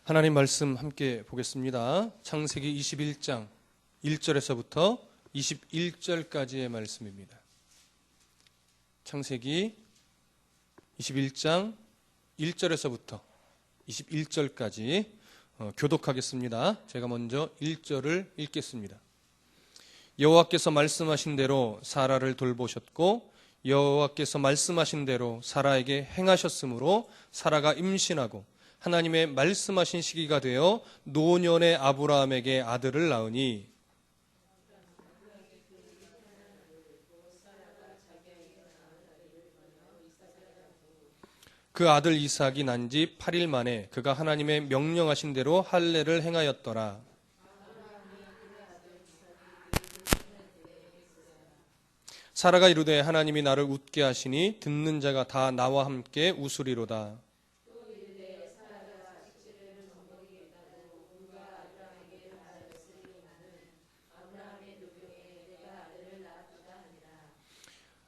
하나님 말씀 함께 보겠습니다. 창세기 21장 1절에서부터 21절까지의 말씀입니다. 창세기 21장 1절에서부터 21절까지 교독하겠습니다. 제가 먼저 1절을 읽겠습니다. 여호와께서 말씀하신 대로 사라를 돌보셨고 여호와께서 말씀하신 대로 사라에게 행하셨으므로 사라가 임신하고 하나님의 말씀하신 시기가 되어 노년의 아브라함에게 아들을 낳으니 그 아들 이삭이 난 지 8일 만에 그가 하나님의 명령하신 대로 할례를 행하였더라. 사라가 이르되 하나님이 나를 웃게 하시니 듣는 자가 다 나와 함께 웃으리로다.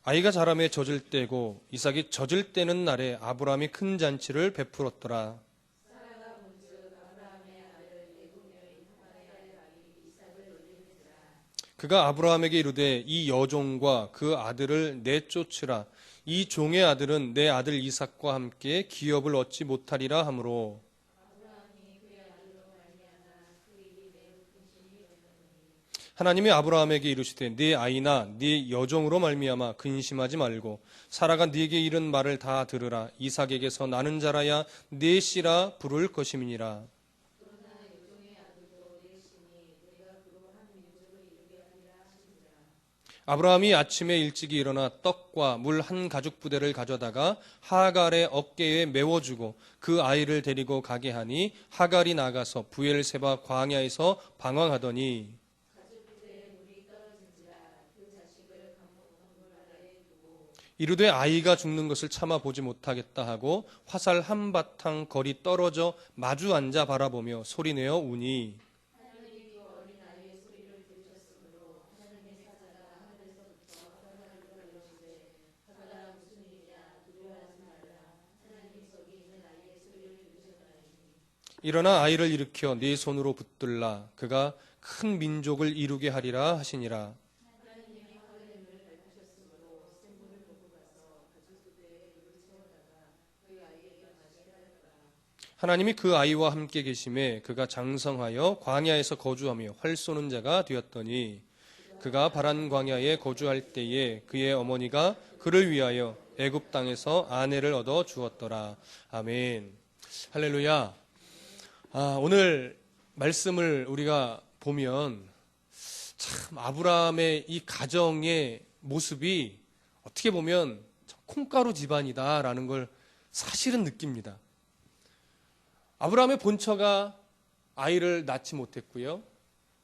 아이가 자라매 젖을 때고 이삭이 젖을 때는 날에 아브라함이 큰 잔치를 베풀었더라. 그가 아브라함에게 이르되 이 여종과 그 아들을 내쫓으라. 이 종의 아들은 내 아들 이삭과 함께 기업을 얻지 못하리라 하므로 하나님이 아브라함에게 이르시되 네 아이나 네 여종으로 말미암아 근심하지 말고 사라가 네게 이른 말을 다 들으라. 이삭에게서 나는 자라야 네 씨라 부를 것임이니라. 아브라함이 아침에 일찍이 일어나 떡과 물 한 가죽 부대를 가져다가 하갈의 어깨에 메워주고 그 아이를 데리고 가게 하니 하갈이 나가서 부엘세바 광야에서 방황하더니 이르되 아이가 죽는 것을 참아 보지 못하겠다 하고 화살 한바탕 거리 떨어져 마주 앉아 바라보며 소리내어 우니 일어나 아이를 일으켜 네 손으로 붙들라. 그가 큰 민족을 이루게 하리라 하시니라. 하나님이 그 아이와 함께 계심에 그가 장성하여 광야에서 거주하며 활 쏘는 자가 되었더니 그가 바란 광야에 거주할 때에 그의 어머니가 그를 위하여 애굽 땅에서 아내를 얻어 주었더라. 아멘. 할렐루야. 오늘 말씀을 우리가 보면 참 아브라함의 이 가정의 모습이 어떻게 보면 콩가루 집안이다라는 걸 사실은 느낍니다. 아브라함의 본처가 아이를 낳지 못했고요.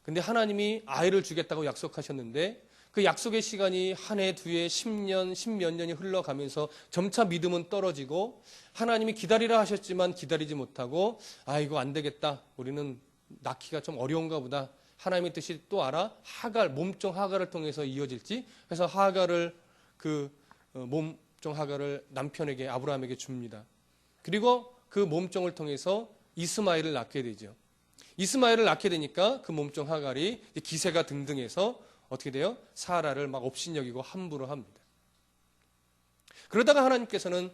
근데 하나님이 아이를 주겠다고 약속하셨는데 그 약속의 시간이 한 해, 두 해, 10년, 10몇 년이 흘러가면서 점차 믿음은 떨어지고 하나님이 기다리라 하셨지만 기다리지 못하고 이거 안 되겠다. 우리는 낳기가 좀 어려운가 보다. 하나님의 뜻이 또 알아? 하갈, 몸종 하갈을 통해서 이어질지. 그래서 하갈을 몸종 하갈을 남편에게 아브라함에게 줍니다. 그리고 그 몸종을 통해서 이스마엘을 낳게 되죠. 이스마엘을 낳게 되니까 그 몸종 하갈이 기세가 등등해서 어떻게 돼요? 사라를 막 업신여기고 함부로 합니다. 그러다가 하나님께서는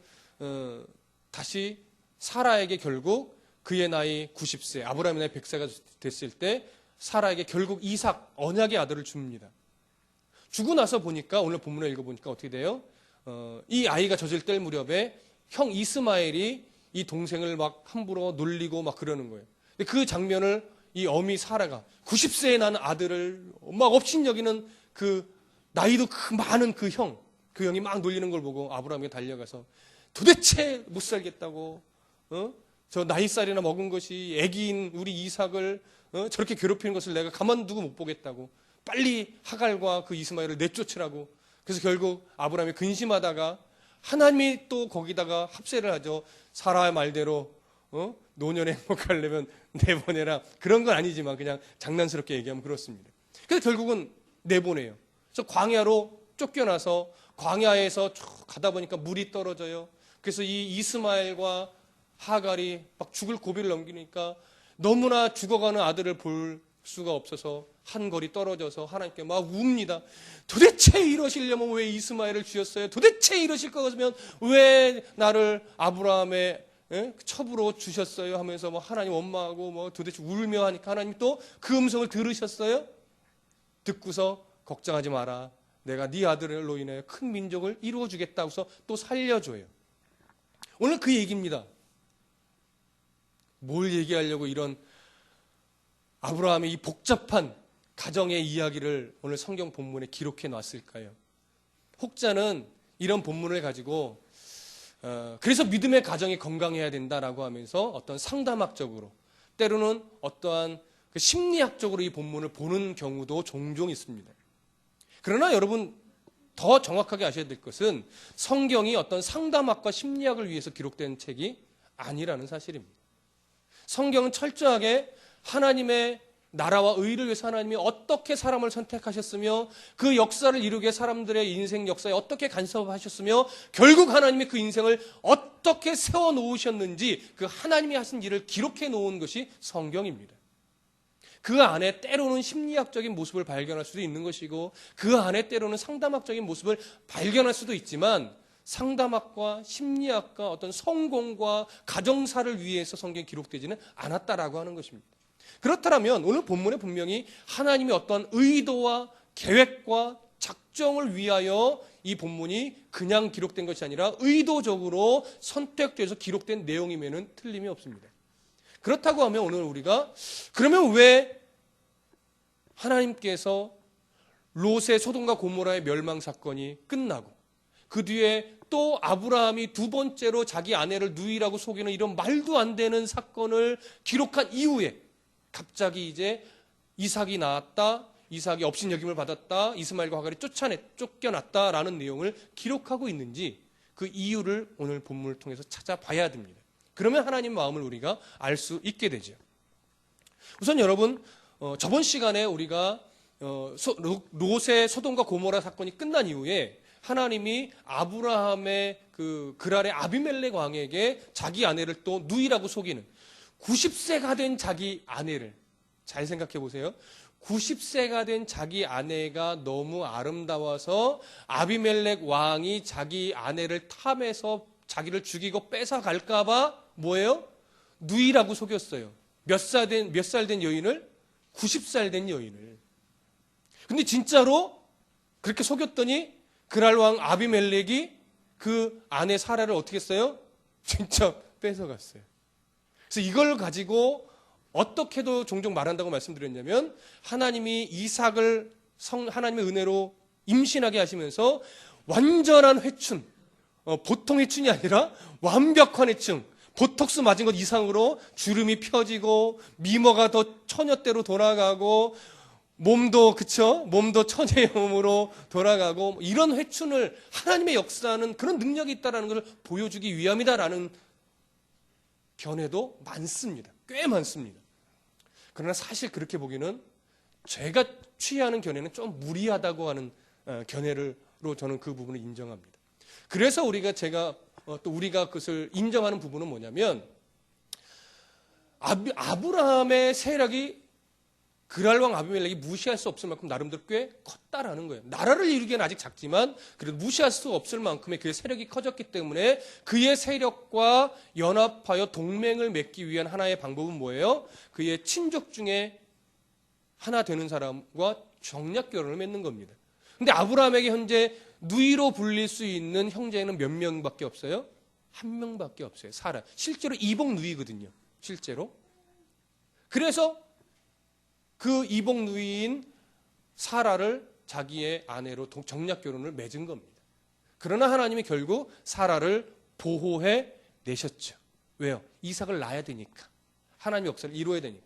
다시 사라에게 결국 그의 나이 90세, 아브라함의 나이 100세가 됐을 때 사라에게 결국 이삭, 언약의 아들을 줍니다. 주고 나서 보니까 오늘 본문을 읽어보니까 어떻게 돼요? 이 아이가 젖을 뗄 무렵에 형 이스마엘이 이 동생을 막 함부로 놀리고 막 그러는 거예요. 근데 그 장면을 이 어미 사라가 90세에 난 아들을 막 업신여기는 그 나이도 많은 그 형이 막 놀리는 걸 보고 아브라함이 달려가서 도대체 못 살겠다고 저 나이살이나 먹은 것이 애기인 우리 이삭을 저렇게 괴롭히는 것을 내가 가만두고 못 보겠다고 빨리 하갈과 그 이스마엘을 내쫓으라고. 그래서 결국 아브라함이 근심하다가 하나님이 또 거기다가 합세를 하죠. 사라의 말대로 노년에 행복하려면 내보내라. 그런 건 아니지만 그냥 장난스럽게 얘기하면 그렇습니다. 그래서 결국은 내보내요. 그래서 광야로 쫓겨나서 광야에서 쭉 가다 보니까 물이 떨어져요. 그래서 이 이스마엘과 하갈이 막 죽을 고비를 넘기니까 너무나 죽어가는 아들을 볼 수가 없어서 한 걸이 떨어져서 하나님께 막 웁니다. 도대체 이러시려면 왜 이스마엘을 주셨어요? 도대체 이러실 거면 왜 나를 아브라함의 첩으로 주셨어요? 하면서 뭐 하나님 원망하고 뭐 도대체 울며 하니까 하나님 또 그 음성을 들으셨어요? 듣고서 걱정하지 마라. 내가 네 아들로 인해 큰 민족을 이루어 주겠다고서 또 살려줘요. 오늘 그 얘기입니다. 뭘 얘기하려고 이런 아브라함의 이 복잡한 가정의 이야기를 오늘 성경 본문에 기록해 놨을까요? 혹자는 이런 본문을 가지고 그래서 믿음의 가정이 건강해야 된다라고 하면서 어떤 상담학적으로 때로는 어떠한 그 심리학적으로 이 본문을 보는 경우도 종종 있습니다. 그러나 여러분 더 정확하게 아셔야 될 것은 성경이 어떤 상담학과 심리학을 위해서 기록된 책이 아니라는 사실입니다. 성경은 철저하게 하나님의 나라와 의를 위해서 하나님이 어떻게 사람을 선택하셨으며 그 역사를 이루게 사람들의 인생 역사에 어떻게 간섭하셨으며 결국 하나님이 그 인생을 어떻게 세워놓으셨는지 그 하나님이 하신 일을 기록해 놓은 것이 성경입니다. 그 안에 때로는 심리학적인 모습을 발견할 수도 있는 것이고 그 안에 때로는 상담학적인 모습을 발견할 수도 있지만 상담학과 심리학과 어떤 성공과 가정사를 위해서 성경에 기록되지는 않았다라고 하는 것입니다. 그렇다면 오늘 본문에 분명히 하나님의 어떤 의도와 계획과 작정을 위하여 이 본문이 그냥 기록된 것이 아니라 의도적으로 선택돼서 기록된 내용이면은 틀림이 없습니다. 그렇다고 하면 오늘 우리가 그러면 왜 하나님께서 롯의 소돔과 고모라의 멸망 사건이 끝나고 그 뒤에 또 아브라함이 두 번째로 자기 아내를 누이라고 속이는 이런 말도 안 되는 사건을 기록한 이후에 갑자기 이제 이삭이 나왔다, 이삭이 업신여김을 받았다, 이스마엘과 하갈이 쫓겨났다라는 내용을 기록하고 있는지 그 이유를 오늘 본문을 통해서 찾아봐야 됩니다. 그러면 하나님 마음을 우리가 알 수 있게 되죠. 우선 여러분 저번 시간에 우리가 롯의 소돔과 고모라 사건이 끝난 이후에 하나님이 아브라함의 그 그랄의 아비멜렉 왕에게 자기 아내를 또 누이라고 속이는 90세가 된 자기 아내를 잘 생각해 보세요. 90세가 된 자기 아내가 너무 아름다워서 아비멜렉 왕이 자기 아내를 탐해서 자기를 죽이고 뺏어갈까 봐 뭐예요? 누이라고 속였어요. 몇 살 된 여인을? 90살 된 여인을. 근데 진짜로 그렇게 속였더니 그랄 왕 아비멜렉이 그 아내 사라를 어떻게 했어요? 진짜 뺏어갔어요. 그래서 이걸 가지고 어떻게도 종종 말한다고 말씀드렸냐면 하나님이 이삭을 하나님의 은혜로 임신하게 하시면서 완전한 회춘, 보통 회춘이 아니라 완벽한 회춘, 보톡스 맞은 것 이상으로 주름이 펴지고 미모가 더 처녀대로 돌아가고 몸도 처녀의 몸으로 돌아가고 이런 회춘을 하나님의 역사는 그런 능력이 있다는 것을 보여주기 위함이다라는 견해도 많습니다. 꽤 많습니다. 그러나 사실 그렇게 보기는 제가 취하는 견해는 좀 무리하다고 하는 견해로 저는 그 부분을 인정합니다. 그래서 우리가 그것을 인정하는 부분은 뭐냐면 아브라함의 세력이 그랄 왕 아비멜렉이 무시할 수 없을 만큼 나름대로 꽤 컸다라는 거예요. 나라를 이루기에는 아직 작지만 그래도 무시할 수 없을 만큼의 그의 세력이 커졌기 때문에 그의 세력과 연합하여 동맹을 맺기 위한 하나의 방법은 뭐예요? 그의 친족 중에 하나 되는 사람과 정략 결혼을 맺는 겁니다. 근데 아브라함에게 현재 누이로 불릴 수 있는 형제는 몇 명밖에 없어요? 한 명밖에 없어요. 사라. 실제로 이복 누이거든요. 실제로. 그래서 그 이복 누이인 사라를 자기의 아내로 정략 결혼을 맺은 겁니다. 그러나 하나님이 결국 사라를 보호해 내셨죠. 왜요? 이삭을 낳아야 되니까. 하나님의 역사를 이루어야 되니까.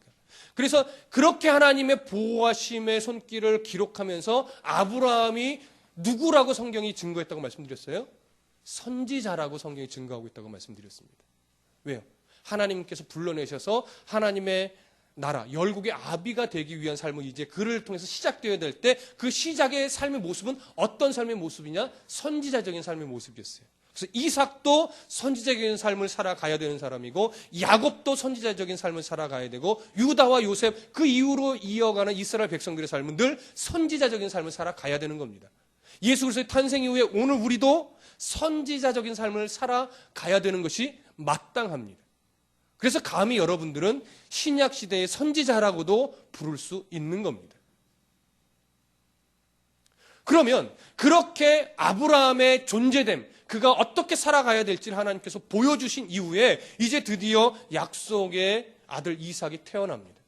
그래서 그렇게 하나님의 보호하심의 손길을 기록하면서 아브라함이 누구라고 성경이 증거했다고 말씀드렸어요? 선지자라고 성경이 증거하고 있다고 말씀드렸습니다. 왜요? 하나님께서 불러내셔서 하나님의 나라, 열국의 아비가 되기 위한 삶은 이제 그를 통해서 시작되어야 될 때 그 시작의 삶의 모습은 어떤 삶의 모습이냐? 선지자적인 삶의 모습이었어요. 그래서 이삭도 선지자적인 삶을 살아가야 되는 사람이고 야곱도 선지자적인 삶을 살아가야 되고 유다와 요셉 그 이후로 이어가는 이스라엘 백성들의 삶은 늘 선지자적인 삶을 살아가야 되는 겁니다. 예수 그리스도의 탄생 이후에 오늘 우리도 선지자적인 삶을 살아가야 되는 것이 마땅합니다. 그래서 감히 여러분들은 신약 시대의 선지자라고도 부를 수 있는 겁니다. 그러면 그렇게 아브라함의 존재됨, 그가 어떻게 살아가야 될지를 하나님께서 보여주신 이후에 이제 드디어 약속의 아들 이삭이 태어납니다.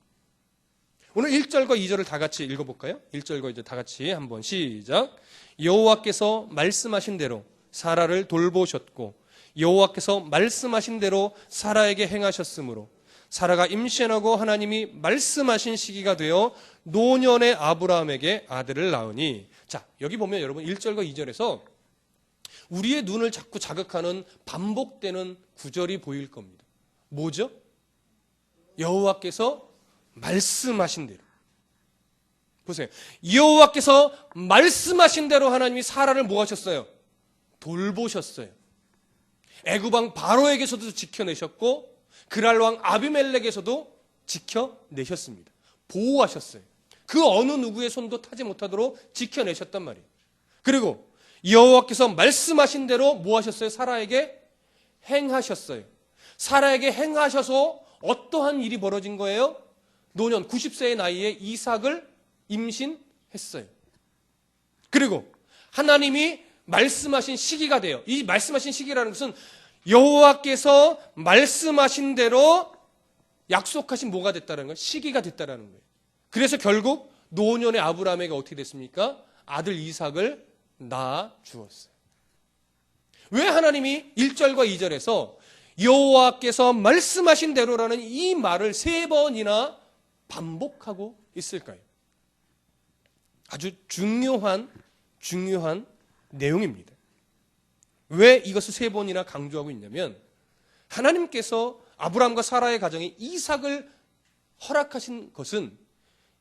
오늘 1절과 2절을 다 같이 읽어볼까요? 1절과 2절 다 같이 한번 시작. 여호와께서 말씀하신 대로 사라를 돌보셨고 여호와께서 말씀하신 대로 사라에게 행하셨으므로 사라가 임신하고 하나님이 말씀하신 시기가 되어 노년의 아브라함에게 아들을 낳으니. 자, 여기 보면 여러분 1절과 2절에서 우리의 눈을 자꾸 자극하는 반복되는 구절이 보일 겁니다. 뭐죠? 여호와께서 말씀하신 대로. 보세요. 여호와께서 말씀하신 대로 하나님이 사라를 뭐 하셨어요? 돌보셨어요. 애굽 왕 바로에게서도 지켜내셨고 그랄 왕 아비멜렉에서도 지켜내셨습니다. 보호하셨어요. 그 어느 누구의 손도 타지 못하도록 지켜내셨단 말이에요. 그리고 여호와께서 말씀하신 대로 뭐 하셨어요? 사라에게 행하셨어요. 사라에게 행하셔서 어떠한 일이 벌어진 거예요? 노년 90세의 나이에 이삭을 임신했어요. 그리고 하나님이 말씀하신 시기가 돼요. 이 말씀하신 시기라는 것은 여호와께서 말씀하신 대로 약속하신 뭐가 됐다는 거예요? 시기가 됐다는 거예요. 그래서 결국 노년의 아브라함에게 어떻게 됐습니까? 아들 이삭을 낳아 주었어요. 왜 하나님이 1절과 2절에서 여호와께서 말씀하신 대로라는 이 말을 3번이나 반복하고 있을까요? 아주 중요한 내용입니다. 왜 이것을 3번이나 강조하고 있냐면 하나님께서 아브라함과 사라의 가정에 이삭을 허락하신 것은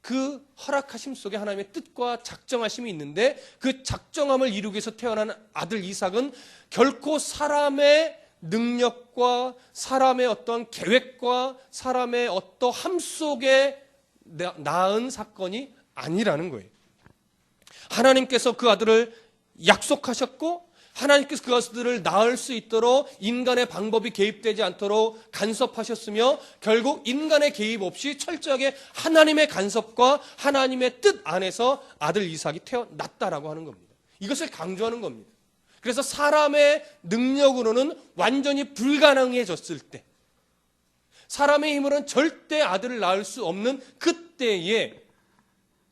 그 허락하심 속에 하나님의 뜻과 작정하심이 있는데 그 작정함을 이루기 위해서 태어난 아들 이삭은 결코 사람의 능력과 사람의 어떤 계획과 사람의 어떠함 속에 낳은 사건이 아니라는 거예요. 하나님께서 그 아들을 약속하셨고 하나님께서 그 아들을 낳을 수 있도록 인간의 방법이 개입되지 않도록 간섭하셨으며 결국 인간의 개입 없이 철저하게 하나님의 간섭과 하나님의 뜻 안에서 아들 이삭이 태어났다라고 하는 겁니다. 이것을 강조하는 겁니다. 그래서 사람의 능력으로는 완전히 불가능해졌을 때, 사람의 힘으로는 절대 아들을 낳을 수 없는 그때에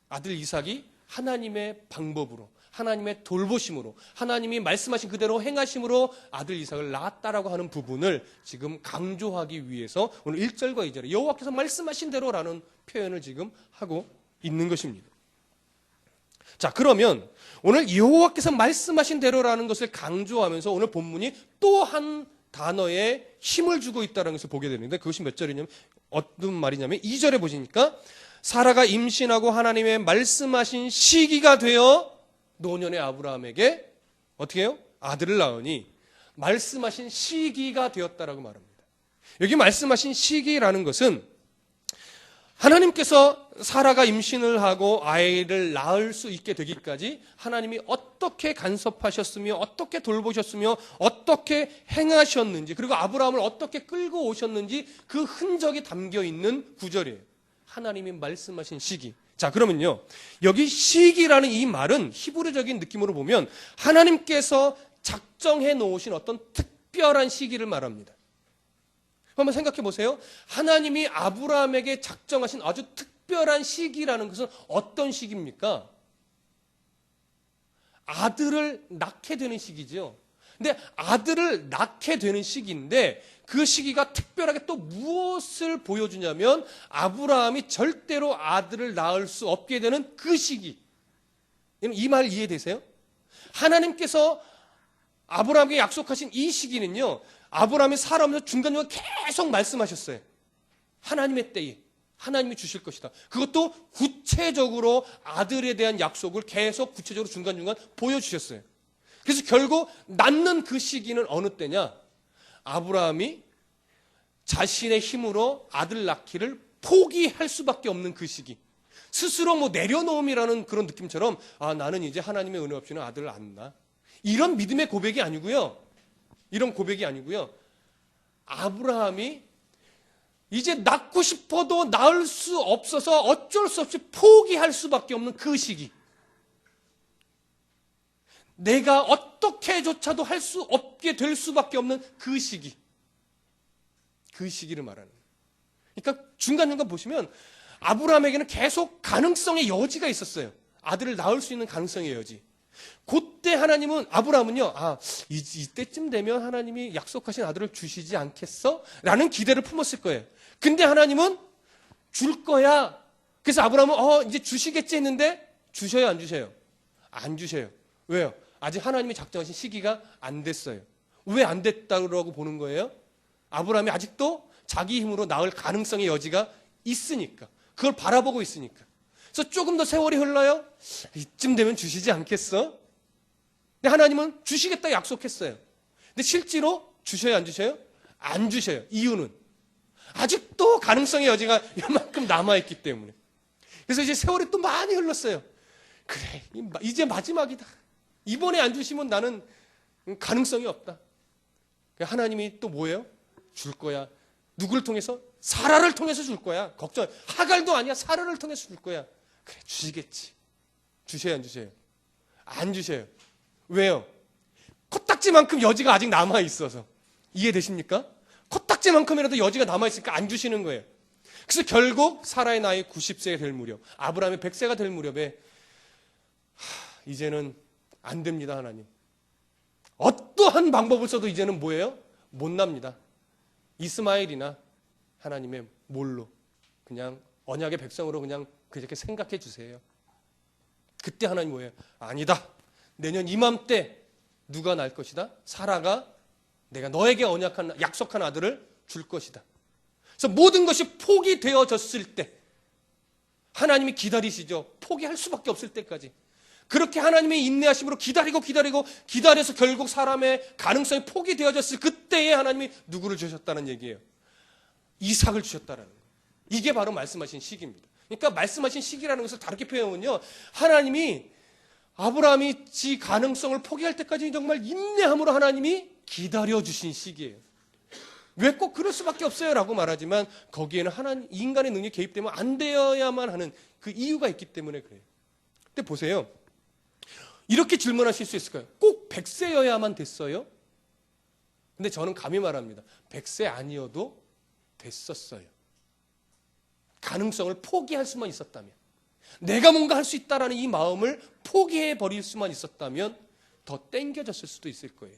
아들 이삭이 하나님의 방법으로, 하나님의 돌보심으로, 하나님이 말씀하신 그대로 행하심으로 아들 이삭을 낳았다라고 하는 부분을 지금 강조하기 위해서 오늘 1절과 2절에 여호와께서 말씀하신 대로라는 표현을 지금 하고 있는 것입니다. 자, 그러면 오늘 여호와께서 말씀하신 대로라는 것을 강조하면서 오늘 본문이 또 한 단어에 힘을 주고 있다는 것을 보게 되는데 그것이 몇 절이냐면 어떤 말이냐면 2절에 보시니까 사라가 임신하고 하나님의 말씀하신 시기가 되어 노년의 아브라함에게 어떻게 해요? 아들을 낳으니 말씀하신 시기가 되었다라고 말합니다. 여기 말씀하신 시기라는 것은 하나님께서 사라가 임신을 하고 아이를 낳을 수 있게 되기까지 하나님이 어떻게 간섭하셨으며 어떻게 돌보셨으며 어떻게 행하셨는지 그리고 아브라함을 어떻게 끌고 오셨는지 그 흔적이 담겨 있는 구절이에요. 하나님이 말씀하신 시기. 자, 그러면요. 여기 시기라는 이 말은 히브리적인 느낌으로 보면 하나님께서 작정해 놓으신 어떤 특별한 시기를 말합니다. 한번 생각해 보세요. 하나님이 아브라함에게 작정하신 아주 특별한 시기라는 것은 어떤 시기입니까? 아들을 낳게 되는 시기죠. 근데 아들을 낳게 되는 시기인데 그 시기가 특별하게 또 무엇을 보여주냐면 아브라함이 절대로 아들을 낳을 수 없게 되는 그 시기. 이 말 이해되세요? 하나님께서 아브라함에게 약속하신 이 시기는요. 아브라함이 살아오면서 중간중간 계속 말씀하셨어요. 하나님의 때에 하나님이 주실 것이다. 그것도 구체적으로 아들에 대한 약속을 계속 구체적으로 중간중간 보여주셨어요. 그래서 결국 낳는 그 시기는 어느 때냐? 아브라함이 자신의 힘으로 아들 낳기를 포기할 수밖에 없는 그 시기. 스스로 뭐 내려놓음이라는 그런 느낌처럼 나는 이제 하나님의 은혜 없이는 아들을 안 낳아. 이런 믿음의 고백이 아니고요. 이런 고백이 아니고요. 아브라함이 이제 낳고 싶어도 낳을 수 없어서 어쩔 수 없이 포기할 수밖에 없는 그 시기. 내가 어떻게조차도 할 수 없게 될 수밖에 없는 그 시기. 그 시기를 말하는 거예요. 그러니까 중간중간 보시면 아브라함에게는 계속 가능성의 여지가 있었어요. 아들을 낳을 수 있는 가능성의 여지. 그때 하나님은 아브라함은요. 이때쯤 되면 하나님이 약속하신 아들을 주시지 않겠어? 라는 기대를 품었을 거예요. 근데 하나님은 줄 거야. 그래서 아브라함은 이제 주시겠지 했는데 주셔요, 안 주셔요? 안 주셔요. 왜요? 아직 하나님이 작정하신 시기가 안 됐어요. 왜 안 됐다고 보는 거예요? 아브라함이 아직도 자기 힘으로 낳을 가능성의 여지가 있으니까. 그걸 바라보고 있으니까. 그래서 조금 더 세월이 흘러요. 이쯤 되면 주시지 않겠어? 근데 하나님은 주시겠다 약속했어요. 근데 실제로 주셔요, 안 주셔요? 안 주셔요. 이유는 아직도 가능성의 여지가 이만큼 남아있기 때문에. 그래서 이제 세월이 또 많이 흘렀어요. 그래, 이제 마지막이다. 이번에 안 주시면 나는 가능성이 없다. 하나님이 또 뭐예요? 줄 거야. 누구를 통해서? 사라를 통해서 줄 거야. 걱정. 하갈도 아니야. 사라를 통해서 줄 거야. 그래, 주시겠지. 주셔요, 안 주셔요? 안 주셔요. 왜요? 코딱지만큼 여지가 아직 남아 있어서. 이해되십니까? 코딱지만큼이라도 여지가 남아 있으니까 안 주시는 거예요. 그래서 결국 사라의 나이 90세가 될 무렵, 아브라함의 100세가 될 무렵에 이제는 안 됩니다, 하나님. 어떠한 방법을 써도 이제는 뭐예요? 못 납니다. 이스마엘이나 하나님의 몰로 그냥 언약의 백성으로 그냥 그렇게 생각해 주세요. 그때 하나님 뭐예요? 아니다. 내년 이맘때 누가 날 것이다? 사라가 내가 너에게 약속한 아들을 줄 것이다. 그래서 모든 것이 포기되어졌을 때 하나님이 기다리시죠. 포기할 수밖에 없을 때까지. 그렇게 하나님의 인내하심으로 기다려서 결국 사람의 가능성이 포기되어졌을 그때에 하나님이 누구를 주셨다는 얘기예요. 이삭을 주셨다는 거예요. 이게 바로 말씀하신 시기입니다. 그러니까 말씀하신 시기라는 것을 다르게 표현하면요. 하나님이 아브라함이 지 가능성을 포기할 때까지 정말 인내함으로 하나님이 기다려주신 시기예요. 왜 꼭 그럴 수밖에 없어요? 라고 말하지만 거기에는 인간의 능력이 개입되면 안 되어야만 하는 그 이유가 있기 때문에 그래요. 근데 보세요. 이렇게 질문하실 수 있을까요? 꼭 100세여야만 됐어요? 근데 저는 감히 말합니다. 100세 아니어도 됐었어요. 가능성을 포기할 수만 있었다면, 내가 뭔가 할 수 있다라는 이 마음을 포기해 버릴 수만 있었다면 더 땡겨졌을 수도 있을 거예요.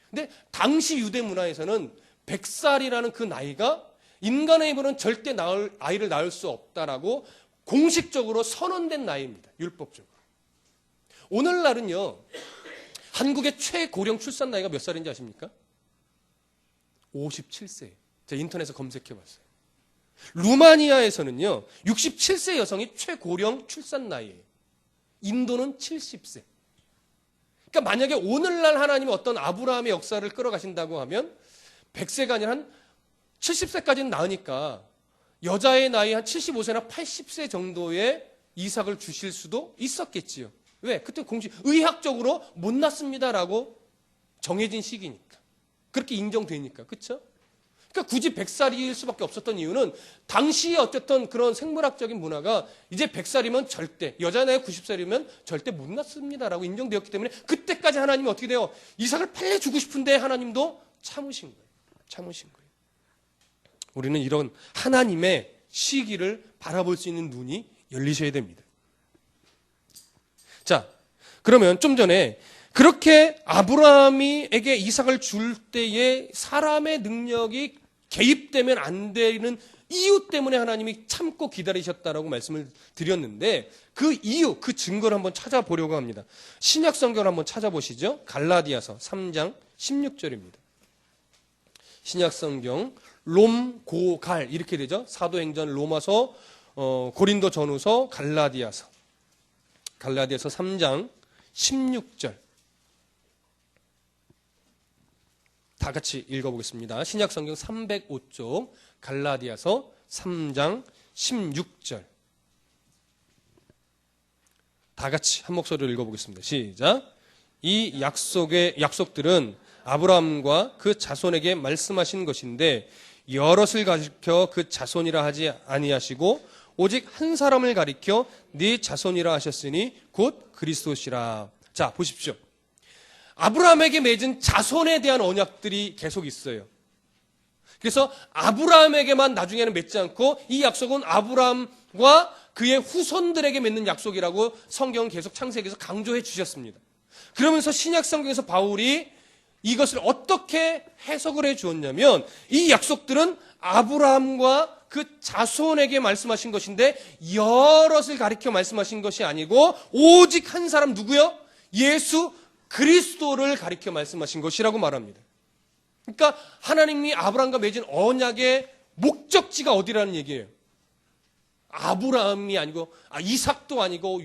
근데 당시 유대 문화에서는 100살이라는 그 나이가 인간의 힘으로는 절대 아이를 낳을 수 없다라고 공식적으로 선언된 나이입니다. 율법적으로. 오늘날은요, 한국의 최고령 출산 나이가 몇 살인지 아십니까? 57세예요. 제가 인터넷에서 검색해 봤어요. 루마니아에서는요, 67세 여성이 최고령 출산 나이예요. 인도는 70세. 그러니까 만약에 오늘날 하나님이 어떤 아브라함의 역사를 끌어가신다고 하면 100세가 아니라 한 70세까지는 나으니까 여자의 나이 한 75세나 80세 정도의 이삭을 주실 수도 있었겠지요. 왜? 그때 의학적으로 못 낳습니다라고 정해진 시기니까. 그렇게 인정되니까. 그렇죠? 그러니까 굳이 100살일 수밖에 없었던 이유는 당시에 어쨌든 그런 생물학적인 문화가 이제 100살이면 절대, 여자 나이 90살이면 절대 못 낳습니다라고 인정되었기 때문에 그때까지 하나님이 어떻게 돼요? 이삭을 빨리 주고 싶은데 하나님도 참으신 거예요. 참으신 거예요. 우리는 이런 하나님의 시기를 바라볼 수 있는 눈이 열리셔야 됩니다. 자, 그러면 좀 전에 그렇게 아브라함에게 이삭을 줄 때에 사람의 능력이 개입되면 안 되는 이유 때문에 하나님이 참고 기다리셨다라고 말씀을 드렸는데 그 이유, 그 증거를 한번 찾아보려고 합니다. 신약 성경을 한번 찾아보시죠. 갈라디아서 3장 16절입니다. 신약 성경 롬고갈 이렇게 되죠. 사도행전, 로마서, 고린도 전후서, 갈라디아서 3장 16절. 다 같이 읽어보겠습니다. 신약성경 305쪽 갈라디아서 3장 16절. 다 같이 한 목소리로 읽어보겠습니다. 시작. 이 약속들은 아브라함과 그 자손에게 말씀하신 것인데 여럿을 가리켜 그 자손이라 하지 아니하시고 오직 한 사람을 가리켜 네 자손이라 하셨으니 곧 그리스도시라. 자, 보십시오. 아브라함에게 맺은 자손에 대한 언약들이 계속 있어요. 그래서 아브라함에게만 나중에는 맺지 않고 이 약속은 아브라함과 그의 후손들에게 맺는 약속이라고 성경은 계속 창세기에서 강조해 주셨습니다. 그러면서 신약 성경에서 바울이 이것을 어떻게 해석을 해 주었냐면 이 약속들은 아브라함과 그 자손에게 말씀하신 것인데 여럿을 가리켜 말씀하신 것이 아니고 오직 한 사람 누구요? 예수 그리스도를 가리켜 말씀하신 것이라고 말합니다. 그러니까 하나님이 아브라함과 맺은 언약의 목적지가 어디라는 얘기예요? 아브라함이 아니고 이삭도 아니고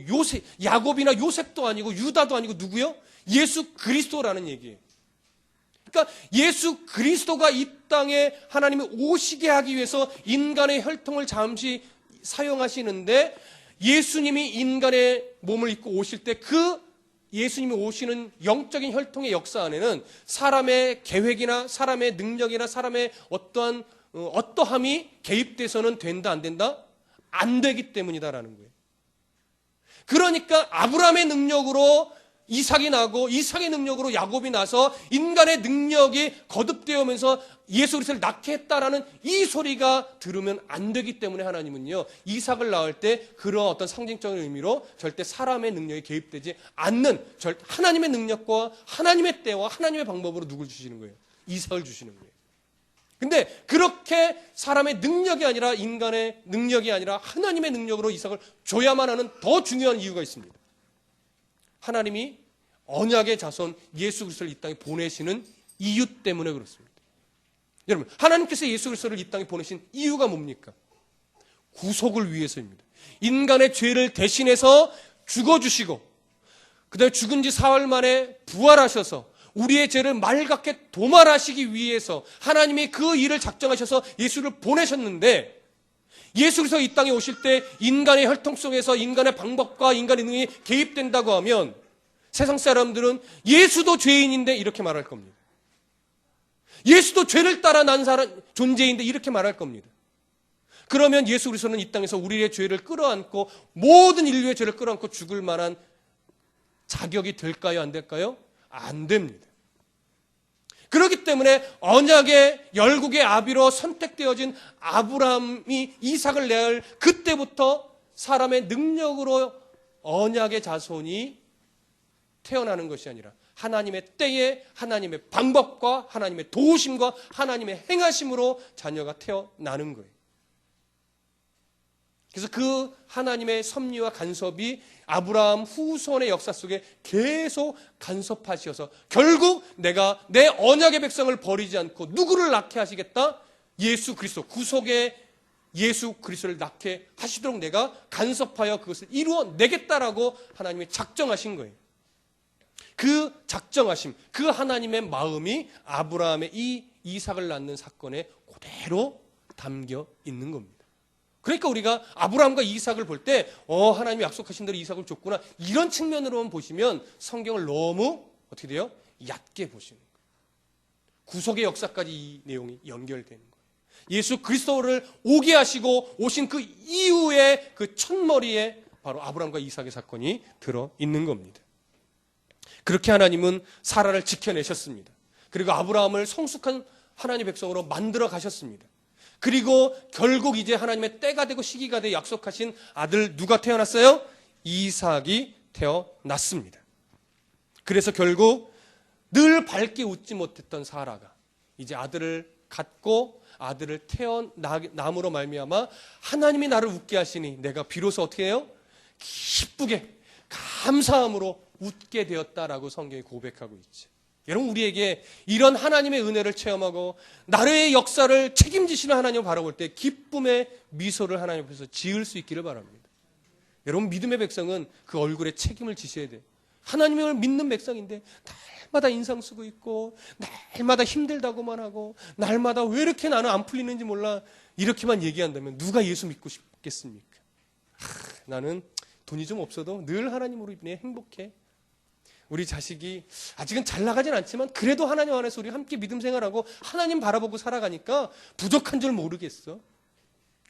야곱이나 요셉도 아니고 유다도 아니고 누구요? 예수 그리스도라는 얘기예요. 그러니까 예수 그리스도가 이 땅에 하나님이 오시게 하기 위해서 인간의 혈통을 잠시 사용하시는데 예수님이 인간의 몸을 입고 오실 때 그 예수님이 오시는 영적인 혈통의 역사 안에는 사람의 계획이나 사람의 능력이나 사람의 어떠함이 개입돼서는 된다 안 된다? 안 되기 때문이다라는 거예요. 그러니까 아브라함의 능력으로 이삭이 나고 이삭의 능력으로 야곱이 나서 인간의 능력이 거듭되어오면서 예수 그리스도를 낳게 했다라는 이 소리가 들으면 안 되기 때문에 하나님은요 이삭을 낳을 때 그런 어떤 상징적인 의미로 절대 사람의 능력이 개입되지 않는 하나님의 능력과 하나님의 때와 하나님의 방법으로 누굴 주시는 거예요? 이삭을 주시는 거예요. 근데 그렇게 사람의 능력이 아니라 인간의 능력이 아니라 하나님의 능력으로 이삭을 줘야만 하는 더 중요한 이유가 있습니다. 하나님이 언약의 자손 예수 그리스도를 이 땅에 보내시는 이유 때문에 그렇습니다. 여러분, 하나님께서 예수 그리스도를 이 땅에 보내신 이유가 뭡니까? 구속을 위해서입니다. 인간의 죄를 대신해서 죽어주시고 그 다음에 죽은 지 사흘 만에 부활하셔서 우리의 죄를 맑게 도말하시기 위해서 하나님이 그 일을 작정하셔서 예수를 보내셨는데 예수 그리스도 이 땅에 오실 때 인간의 혈통 속에서 인간의 방법과 인간의 능력이 개입된다고 하면 세상 사람들은 예수도 죄인인데 이렇게 말할 겁니다. 예수도 죄를 따라 난 존재인데 이렇게 말할 겁니다. 그러면 예수 그리스도는 이 땅에서 우리의 죄를 끌어안고 모든 인류의 죄를 끌어안고 죽을 만한 자격이 될까요? 안 될까요? 안 됩니다. 그렇기 때문에 언약의 열국의 아비로 선택되어진 아브라함이 이삭을 낳을 그때부터 사람의 능력으로 언약의 자손이 태어나는 것이 아니라 하나님의 때에 하나님의 방법과 하나님의 도우심과 하나님의 행하심으로 자녀가 태어나는 거예요. 그래서 그 하나님의 섭리와 간섭이 아브라함 후손의 역사 속에 계속 간섭하셔서 결국 내가 내 언약의 백성을 버리지 않고 누구를 낳게 하시겠다? 예수 그리스도, 구속의 예수 그리스도를 낳게 하시도록 내가 간섭하여 그것을 이루어내겠다라고 하나님이 작정하신 거예요. 그 작정하심, 그 하나님의 마음이 아브라함의 이 이삭을 낳는 사건에 그대로 담겨 있는 겁니다. 그러니까 우리가 아브라함과 이삭을 볼 때 하나님이 약속하신 대로 이삭을 줬구나 이런 측면으로만 보시면 성경을 너무 어떻게 돼요? 얕게 보시는 거예요. 구속의 역사까지 이 내용이 연결되는 거예요. 예수 그리스도를 오게 하시고 오신 그 이후에 그 첫머리에 바로 아브라함과 이삭의 사건이 들어있는 겁니다. 그렇게 하나님은 사라를 지켜내셨습니다. 그리고 아브라함을 성숙한 하나님의 백성으로 만들어 가셨습니다. 그리고 결국 이제 하나님의 때가 되고 시기가 돼 약속하신 아들 누가 태어났어요? 이삭이 태어났습니다. 그래서 결국 늘 밝게 웃지 못했던 사라가 이제 아들을 갖고 아들을 태어남으로 말미암아 하나님이 나를 웃게 하시니 내가 비로소 어떻게 해요? 기쁘게 감사함으로 웃게 되었다라고 성경이 고백하고 있죠. 여러분, 우리에게 이런 하나님의 은혜를 체험하고 나라의 역사를 책임지시는 하나님을 바라볼 때 기쁨의 미소를 하나님 앞에서 지을 수 있기를 바랍니다. 여러분, 믿음의 백성은 그 얼굴에 책임을 지셔야 돼요. 하나님을 믿는 백성인데 날마다 인상 쓰고 있고 날마다 힘들다고만 하고 날마다 왜 이렇게 나는 안 풀리는지 몰라 이렇게만 얘기한다면 누가 예수 믿고 싶겠습니까? 나는 돈이 좀 없어도 늘 하나님으로 인해 행복해. 우리 자식이 아직은 잘 나가진 않지만 그래도 하나님 안에서 우리 함께 믿음 생활하고 하나님 바라보고 살아가니까 부족한 줄 모르겠어.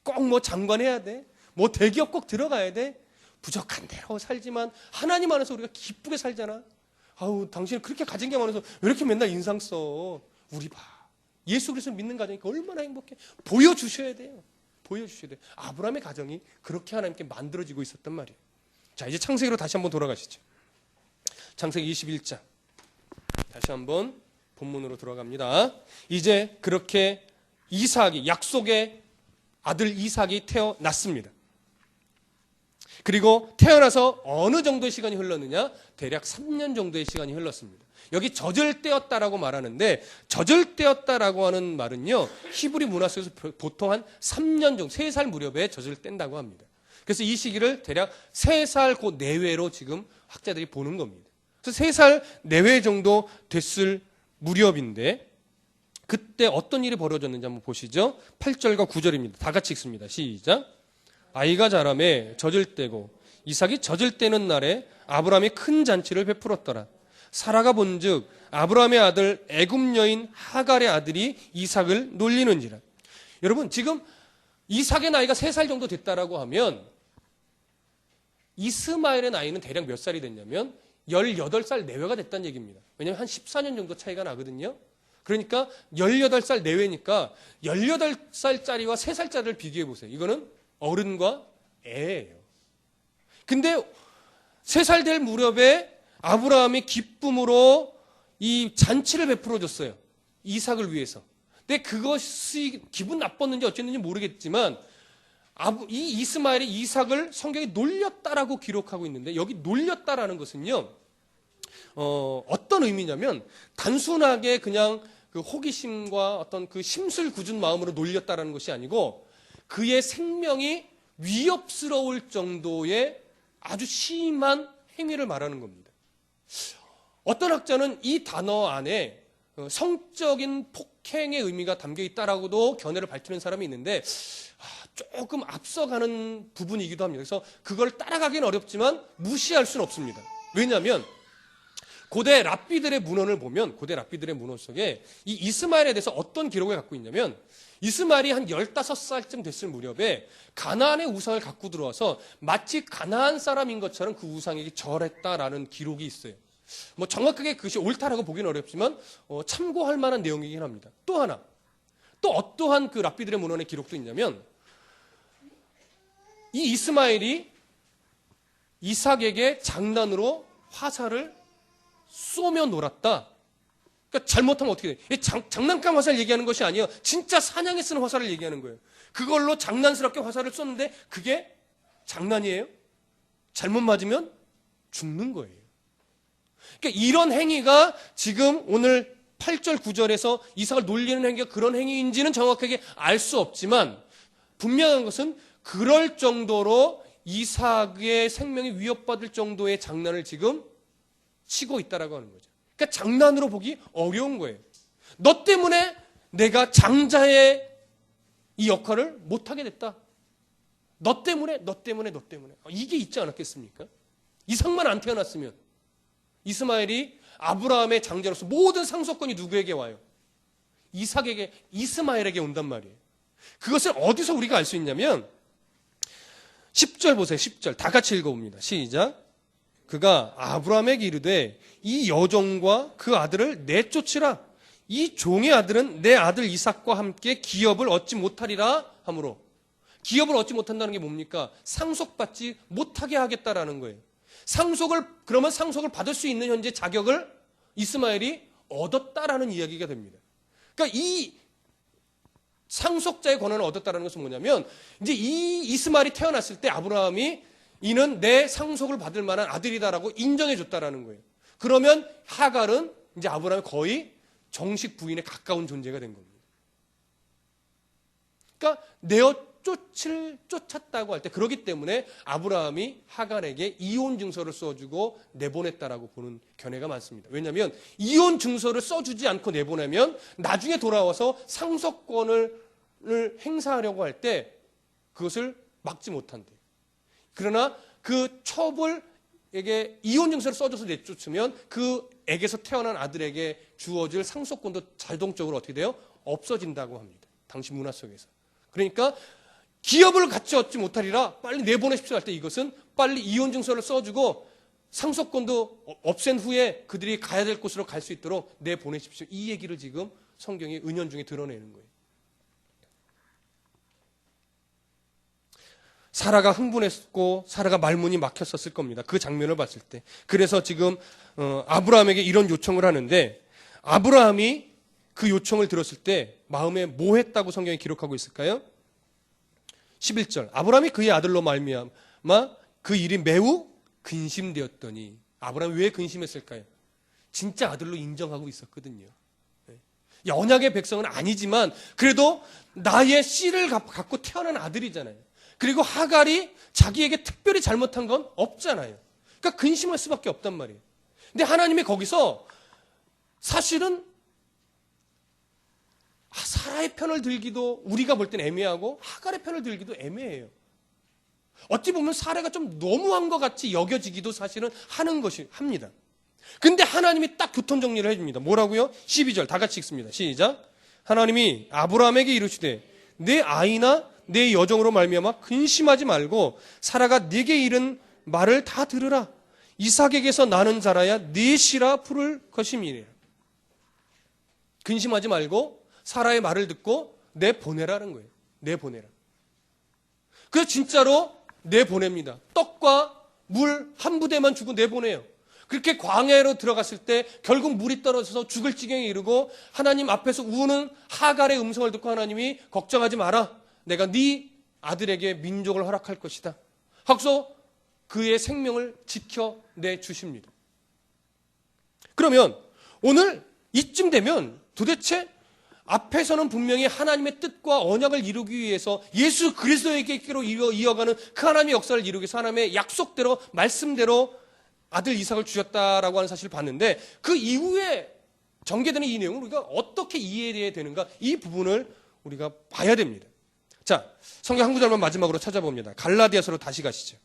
꼭 뭐 장관해야 돼. 뭐 대기업 꼭 들어가야 돼. 부족한 대로 살지만 하나님 안에서 우리가 기쁘게 살잖아. 아우 당신은 그렇게 가진 게 많아서 왜 이렇게 맨날 인상 써. 우리 봐. 예수 그리스도 믿는 가정이니까 얼마나 행복해. 보여주셔야 돼요. 보여주셔야 돼요. 아브라함의 가정이 그렇게 하나님께 만들어지고 있었단 말이에요. 자, 이제 창세기로 다시 한번 돌아가시죠. 창세기 21장. 다시 한번 본문으로 들어갑니다. 이제 그렇게 이삭이, 약속의 아들 이삭이 태어났습니다. 그리고 태어나서 어느 정도의 시간이 흘렀느냐? 대략 3년 정도의 시간이 흘렀습니다. 여기 젖을 떼었다라고 말하는데 젖을 떼었다라고 하는 말은요. 히브리 문화 속에서 보통 한 3년 정도, 3살 무렵에 젖을 뗀다고 합니다. 그래서 이 시기를 대략 3살 그 내외로 지금 학자들이 보는 겁니다. 그래서 3살 내외 정도 됐을 무렵인데 그때 어떤 일이 벌어졌는지 한번 보시죠. 8절과 9절입니다. 다 같이 읽습니다. 시작. 아이가 자라매 젖을 떼고 이삭이 젖을 떼는 날에 아브라함이 큰 잔치를 베풀었더라. 사라가 본즉 아브라함의 아들 애굽 여인 하갈의 아들이 이삭을 놀리는지라. 여러분 지금 이삭의 나이가 3살 정도 됐다라고 하면 이스마엘의 나이는 대략 몇 살이 됐냐면 18살 내외가 됐다는 얘기입니다. 왜냐하면 한 14년 정도 차이가 나거든요. 그러니까 18살 내외니까 18살짜리와 3살짜리를 비교해 보세요. 이거는 어른과 애예요. 근데 3살 될 무렵에 아브라함이 기쁨으로 이 잔치를 베풀어 줬어요. 이삭을 위해서. 근데 그것이 기분 나빴는지 어쨌는지 모르겠지만 이 이스마엘이 이삭을 성경에 놀렸다라고 기록하고 있는데 여기 놀렸다라는 것은요. 어떤 의미냐면 단순하게 그냥 그 호기심과 어떤 그 심술 굳은 마음으로 놀렸다라는 것이 아니고 그의 생명이 위협스러울 정도의 아주 심한 행위를 말하는 겁니다. 어떤 학자는 이 단어 안에 성적인 폭행의 의미가 담겨 있다라고도 견해를 밝히는 사람이 있는데 조금 앞서가는 부분이기도 합니다. 그래서 그걸 따라가기는 어렵지만 무시할 수는 없습니다. 왜냐하면 고대 랍비들의 문헌을 보면 고대 랍비들의 문헌 속에 이 이스마엘에 대해서 어떤 기록을 갖고 있냐면 이스마엘이 한 15살쯤 됐을 무렵에 가나안의 우상을 갖고 들어와서 마치 가나안 사람인 것처럼 그 우상에게 절했다라는 기록이 있어요. 뭐 정확하게 그것이 옳다라고 보기는 어렵지만 참고할 만한 내용이긴 합니다. 또 하나, 또 어떠한 그 랍비들의 문헌의 기록도 있냐면 이 이스마엘이 이삭에게 장난으로 화살을 쏘며 놀았다. 그러니까 잘못하면 어떻게 돼? 장난감 화살 얘기하는 것이 아니에요. 진짜 사냥에 쓰는 화살을 얘기하는 거예요. 그걸로 장난스럽게 화살을 쏘는데 그게 장난이에요? 잘못 맞으면 죽는 거예요. 그러니까 이런 행위가 지금 오늘 8절 9절에서 이삭을 놀리는 행위가 그런 행위인지는 정확하게 알 수 없지만 분명한 것은 그럴 정도로 이삭의 생명이 위협받을 정도의 장난을 지금 치고 있다라고 하는 거죠. 그러니까 장난으로 보기 어려운 거예요. 너 때문에 내가 장자의 이 역할을 못하게 됐다. 너 때문에. 이게 있지 않았겠습니까? 이삭만 안 태어났으면 이스마엘이 아브라함의 장자로서 모든 상속권이 누구에게 와요? 이삭에게, 이스마엘에게 온단 말이에요. 그것을 어디서 우리가 알 수 있냐면 10절 보세요. 10절 다 같이 읽어봅니다. 시작. 그가 아브라함에게 이르되 이 여종과 그 아들을 내쫓으라. 이 종의 아들은 내 아들 이삭과 함께 기업을 얻지 못하리라 하므로. 기업을 얻지 못한다는 게 뭡니까? 상속받지 못하게 하겠다라는 거예요. 그러면 상속을 받을 수 있는 현재 자격을 이스마엘이 얻었다라는 이야기가 됩니다. 그러니까 이 상속자의 권한을 얻었다라는 것은 뭐냐면 이제 이 이스마엘이 태어났을 때 아브라함이 이는 내 상속을 받을 만한 아들이다라고 인정해 줬다라는 거예요. 그러면 하갈은 이제 아브라함이 거의 정식 부인에 가까운 존재가 된 겁니다. 그러니까 내어 쫓았다고 할 때, 그렇기 때문에 아브라함이 하갈에게 이혼 증서를 써주고 내보냈다라고 보는 견해가 많습니다. 왜냐하면 이혼 증서를 써주지 않고 내보내면 나중에 돌아와서 상속권을 행사하려고 할 때 그것을 막지 못한대. 그러나 그 첩을에게 이혼 증서를 써줘서 내쫓으면 그 액에서 태어난 아들에게 주어질 상속권도 자동적으로 어떻게 돼요? 없어진다고 합니다. 당시 문화 속에서. 그러니까 기업을 같이 얻지 못하리라 빨리 내보내십시오 할 때 이것은 빨리 이혼 증서를 써주고 상속권도 없앤 후에 그들이 가야 될 곳으로 갈 수 있도록 내보내십시오. 이 얘기를 지금 성경이 은연중에 드러내는 거예요. 사라가 흥분했고 사라가 말문이 막혔었을 겁니다. 그 장면을 봤을 때. 그래서 지금 아브라함에게 이런 요청을 하는데, 아브라함이 그 요청을 들었을 때 마음에 뭐 했다고 성경이 기록하고 있을까요? 11절. 아브라함이 그의 아들로 말미암아 그 일이 매우 근심되었더니. 아브라함이 왜 근심했을까요? 진짜 아들로 인정하고 있었거든요. 언약의 백성은 아니지만 그래도 나의 씨를 갖고 태어난 아들이잖아요. 그리고 하갈이 자기에게 특별히 잘못한 건 없잖아요. 그러니까 근심할 수밖에 없단 말이에요. 근데 하나님이 거기서 사실은 사라의 편을 들기도 우리가 볼 땐 애매하고 하갈의 편을 들기도 애매해요. 어찌 보면 사라가 좀 너무한 것 같이 여겨지기도 사실은 합니다. 근데 하나님이 딱 교통 정리를 해줍니다. 뭐라고요? 12절 다 같이 읽습니다. 시작. 하나님이 아브라함에게 이르시되 내 아이나 내 여종으로 말미암아 근심하지 말고 사라가 네게 이른 말을 다 들으라. 이삭에게서 나는 자라야 네 씨라 부를 것임이니라. 근심하지 말고 사라의 말을 듣고 내보내라는 거예요. 내보내라. 그래서 진짜로 내보냅니다. 떡과 물 한 부대만 주고 내보내요. 그렇게 광야로 들어갔을 때 결국 물이 떨어져서 죽을 지경에 이르고 하나님 앞에서 우는 하갈의 음성을 듣고 하나님이 걱정하지 마라. 내가 네 아들에게 민족을 허락할 것이다. 하고서 그의 생명을 지켜내 주십니다. 그러면 오늘 이쯤 되면 도대체 앞에서는 분명히 하나님의 뜻과 언약을 이루기 위해서 예수 그리스도에게로 이어가는 그 하나님의 역사를 이루기 위해서 하나님의 약속대로 말씀대로 아들 이삭을 주셨다라고 하는 사실을 봤는데, 그 이후에 전개되는 이 내용을 우리가 어떻게 이해해야 되는가, 이 부분을 우리가 봐야 됩니다. 자, 성경 한 구절만 마지막으로 찾아봅니다. 갈라디아서로 다시 가시죠.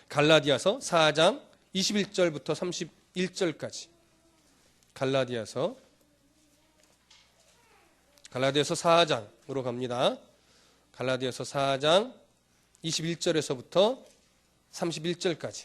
갈라디아서 4장 21절부터 31절까지. 갈라디아서 4장으로 갑니다. 갈라디아서 4장 21절에서부터 31절까지.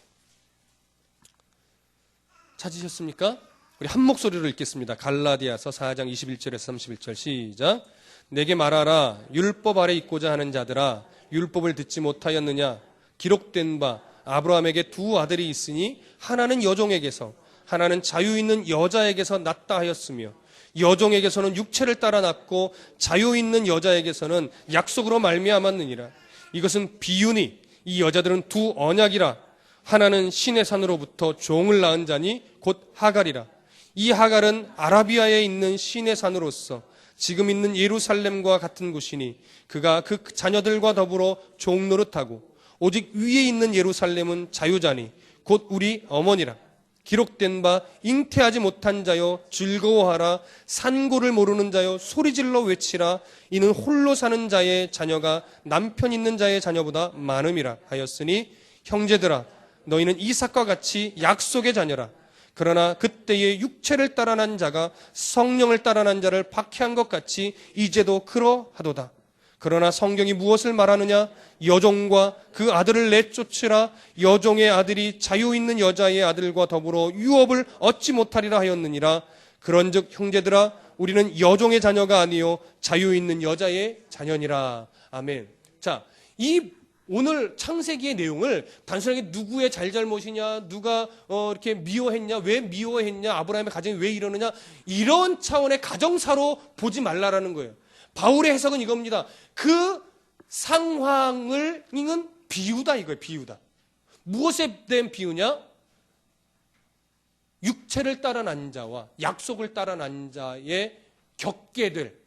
찾으셨습니까? 우리 한 목소리로 읽겠습니다. 갈라디아서 4장 21절에서 31절 시작. 내게 말하라. 율법 아래 있고자 하는 자들아, 율법을 듣지 못하였느냐? 기록된 바 아브라함에게 두 아들이 있으니 하나는 여종에게서 하나는 자유 있는 여자에게서 낳다 하였으며 여종에게서는 육체를 따라 낳고 자유 있는 여자에게서는 약속으로 말미암았느니라. 이것은 비유니 이 여자들은 두 언약이라. 하나는 신의 산으로부터 종을 낳은 자니 곧 하갈이라. 이 하갈은 아라비아에 있는 신의 산으로서 지금 있는 예루살렘과 같은 곳이니 그가 그 자녀들과 더불어 종 노릇하고 오직 위에 있는 예루살렘은 자유자니 곧 우리 어머니라. 기록된 바 잉태하지 못한 자여 즐거워하라. 산고를 모르는 자여 소리질러 외치라. 이는 홀로 사는 자의 자녀가 남편 있는 자의 자녀보다 많음이라 하였으니 형제들아 너희는 이삭과 같이 약속의 자녀라. 그러나 그때의 육체를 따라 난 자가 성령을 따라 난 자를 박해한 것 같이 이제도 그러하도다. 그러나 성경이 무엇을 말하느냐? 여종과 그 아들을 내쫓으라. 여종의 아들이 자유 있는 여자의 아들과 더불어 유업을 얻지 못하리라 하였느니라. 그런즉 형제들아 우리는 여종의 자녀가 아니요 자유 있는 여자의 자녀니라. 아멘. 자, 이 오늘 창세기의 내용을 단순하게 누구의 잘잘못이냐, 누가 이렇게 미워했냐, 왜 미워했냐, 아브라함의 가정이 왜 이러느냐, 이런 차원의 가정사로 보지 말라라는 거예요. 바울의 해석은 이겁니다. 그 상황을 이는 비유다 이거예요. 비유다. 무엇에 대한 비유냐? 육체를 따라 난 자와 약속을 따라 난 자의 겪게 될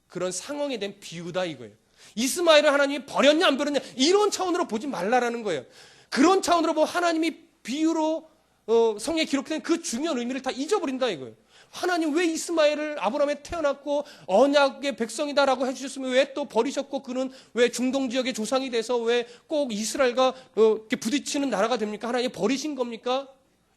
그런 상황에 대한 비유다 이거예요. 이스마엘을 하나님이 버렸냐 안 버렸냐 이런 차원으로 보지 말라라는 거예요. 그런 차원으로 보면 하나님이 비유로 성경에 기록된 그 중요한 의미를 다 잊어버린다 이거예요. 하나님 왜 이스마엘을 아브라함에 태어났고 언약의 백성이다라고 해주셨으면 왜 또 버리셨고 그는 왜 중동 지역의 조상이 돼서 왜 꼭 이스라엘과 이렇게 부딪히는 나라가 됩니까? 하나님 버리신 겁니까?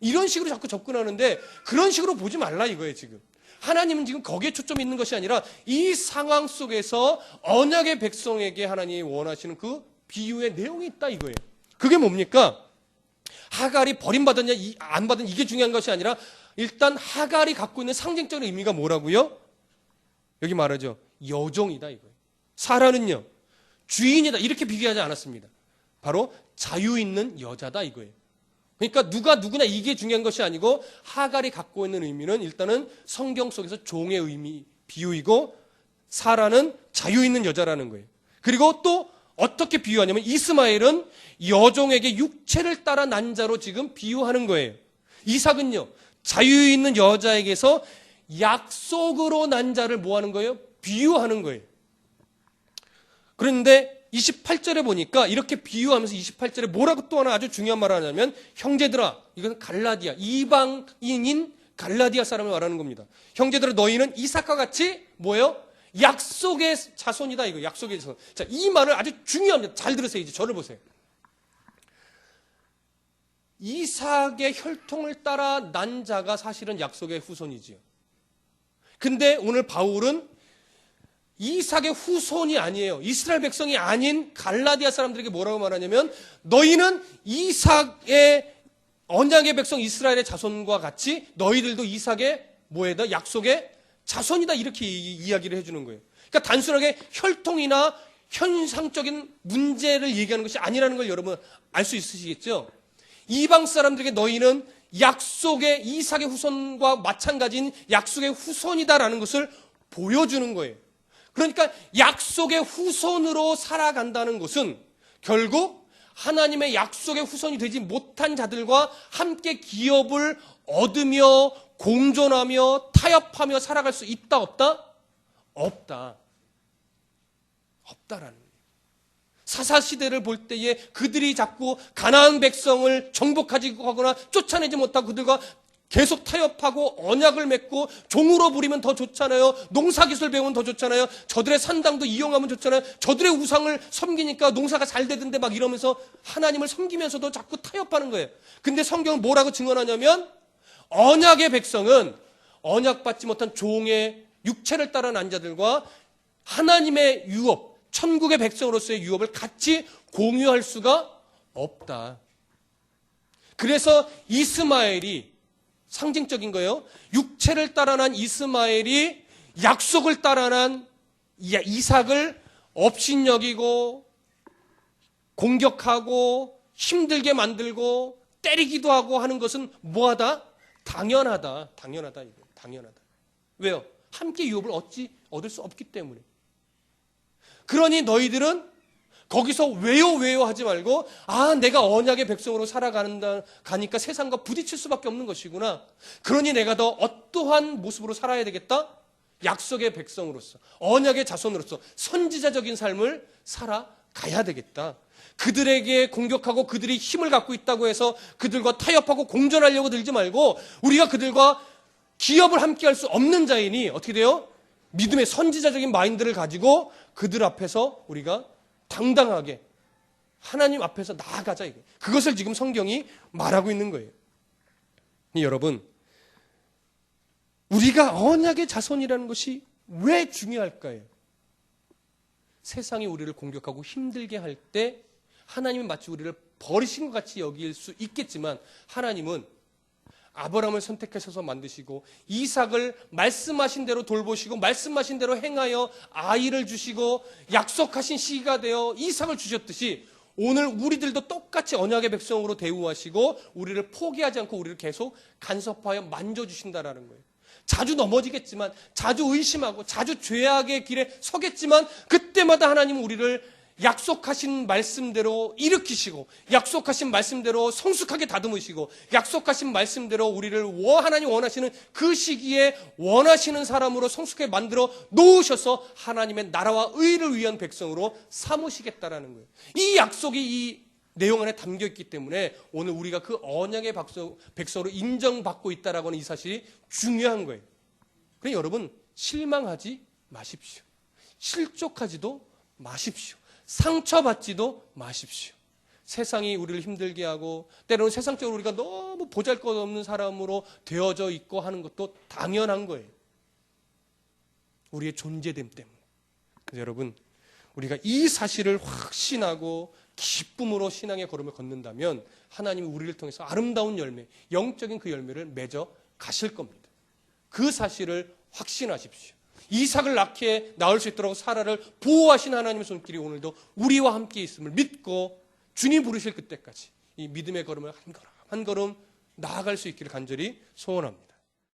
이런 식으로 자꾸 접근하는데 그런 식으로 보지 말라 이거예요 지금. 하나님은 지금 거기에 초점이 있는 것이 아니라 이 상황 속에서 언약의 백성에게 하나님이 원하시는 그 비유의 내용이 있다 이거예요. 그게 뭡니까? 하갈이 버림받았냐 안 받은 이게 중요한 것이 아니라 일단 하갈이 갖고 있는 상징적인 의미가 뭐라고요? 여기 말하죠. 여종이다 이거예요. 사라는요. 주인이다 이렇게 비교하지 않았습니다. 바로 자유 있는 여자다 이거예요. 그러니까 누가 누구냐 이게 중요한 것이 아니고 하갈이 갖고 있는 의미는 일단은 성경 속에서 종의 의미 비유이고 사라는 자유 있는 여자라는 거예요. 그리고 또 어떻게 비유하냐면 이스마엘은 여종에게 육체를 따라 난 자로 지금 비유하는 거예요. 이삭은요. 자유 있는 여자에게서 약속으로 난 자를 뭐 하는 거예요? 비유하는 거예요. 그런데 28절에 보니까 이렇게 비유하면서 28절에 뭐라고 또 하나 아주 중요한 말을 하냐면 형제들아 이건 갈라디아 이방인인 갈라디아 사람을 말하는 겁니다. 형제들아 너희는 이삭과 같이 뭐예요? 약속의 자손이다 이거 약속의 자손. 자, 이 말을 아주 중요합니다. 잘 들으세요. 이제 저를 보세요. 이삭의 혈통을 따라 난 자가 사실은 약속의 후손이지요. 근데 오늘 바울은 이삭의 후손이 아니에요. 이스라엘 백성이 아닌 갈라디아 사람들에게 뭐라고 말하냐면 너희는 이삭의 언약의 백성 이스라엘의 자손과 같이 너희들도 이삭의 뭐에다 약속의 자손이다 이렇게 이야기를 해주는 거예요. 그러니까 단순하게 혈통이나 현상적인 문제를 얘기하는 것이 아니라는 걸 여러분 알 수 있으시겠죠? 이방 사람들에게 너희는 약속의 이삭의 후손과 마찬가지인 약속의 후손이다라는 것을 보여주는 거예요. 그러니까 약속의 후손으로 살아간다는 것은 결국 하나님의 약속의 후손이 되지 못한 자들과 함께 기업을 얻으며 공존하며 타협하며 살아갈 수 있다 없다? 없다. 없다라는 거예요. 사사시대를 볼 때에 그들이 자꾸 가나안 백성을 정복하지 하거나 쫓아내지 못하고 그들과 계속 타협하고 언약을 맺고 종으로 부리면 더 좋잖아요. 농사기술 배우면 더 좋잖아요. 저들의 산당도 이용하면 좋잖아요. 저들의 우상을 섬기니까 농사가 잘 되던데 막 이러면서 하나님을 섬기면서도 자꾸 타협하는 거예요. 근데 성경은 뭐라고 증언하냐면 언약의 백성은 언약받지 못한 종의 육체를 따라 난 자들과 하나님의 유업, 천국의 백성으로서의 유업을 같이 공유할 수가 없다. 그래서 이스마엘이 상징적인 거예요. 육체를 따라 난 이스마엘이 약속을 따라 난 이삭을 업신여기고 공격하고 힘들게 만들고 때리기도 하고 하는 것은 뭐하다? 당연하다. 당연하다. 이거. 당연하다. 왜요? 함께 유업을 얻을 수 없기 때문에. 그러니 너희들은 거기서 왜요 하지 말고 내가 언약의 백성으로 가니까 세상과 부딪힐 수밖에 없는 것이구나. 그러니 내가 더 어떠한 모습으로 살아야 되겠다? 약속의 백성으로서 언약의 자손으로서 선지자적인 삶을 살아가야 되겠다. 그들에게 공격하고 그들이 힘을 갖고 있다고 해서 그들과 타협하고 공존하려고 들지 말고 우리가 그들과 기업을 함께 할 수 없는 자이니 어떻게 돼요? 믿음의 선지자적인 마인드를 가지고 그들 앞에서 우리가 당당하게 하나님 앞에서 나아가자 이거예요. 그것을 지금 성경이 말하고 있는 거예요. 여러분, 우리가 언약의 자손이라는 것이 왜 중요할까요? 세상이 우리를 공격하고 힘들게 할 때 하나님은 마치 우리를 버리신 것 같이 여길 수 있겠지만 하나님은 아브라함을 선택하셔서 만드시고 이삭을 말씀하신 대로 돌보시고 말씀하신 대로 행하여 아이를 주시고 약속하신 시기가 되어 이삭을 주셨듯이 오늘 우리들도 똑같이 언약의 백성으로 대우하시고 우리를 포기하지 않고 우리를 계속 간섭하여 만져주신다라는 거예요. 자주 넘어지겠지만 자주 의심하고 자주 죄악의 길에 서겠지만 그때마다 하나님은 우리를 약속하신 말씀대로 일으키시고 약속하신 말씀대로 성숙하게 다듬으시고 약속하신 말씀대로 우리를 하나님 원하시는 그 시기에 원하시는 사람으로 성숙하게 만들어 놓으셔서 하나님의 나라와 의를 위한 백성으로 삼으시겠다라는 거예요. 이 약속이 이 내용 안에 담겨 있기 때문에 오늘 우리가 그 언약의 백성으로 인정받고 있다라고 하는 이 사실이 중요한 거예요. 그러니까 여러분 실망하지 마십시오. 실족하지도 마십시오. 상처받지도 마십시오. 세상이 우리를 힘들게 하고 때로는 세상적으로 우리가 너무 보잘것없는 사람으로 되어져 있고 하는 것도 당연한 거예요. 우리의 존재됨 때문에. 그래서 여러분 우리가 이 사실을 확신하고 기쁨으로 신앙의 걸음을 걷는다면 하나님이 우리를 통해서 아름다운 열매, 영적인 그 열매를 맺어 가실 겁니다. 그 사실을 확신하십시오. 이삭을 낳을 수 있도록 사라를 보호하신 하나님의 손길이 오늘도 우리와 함께 있음을 믿고 주님 부르실 그때까지 이 믿음의 걸음을 한 걸음 한 걸음 나아갈 수 있기를 간절히 소원합니다.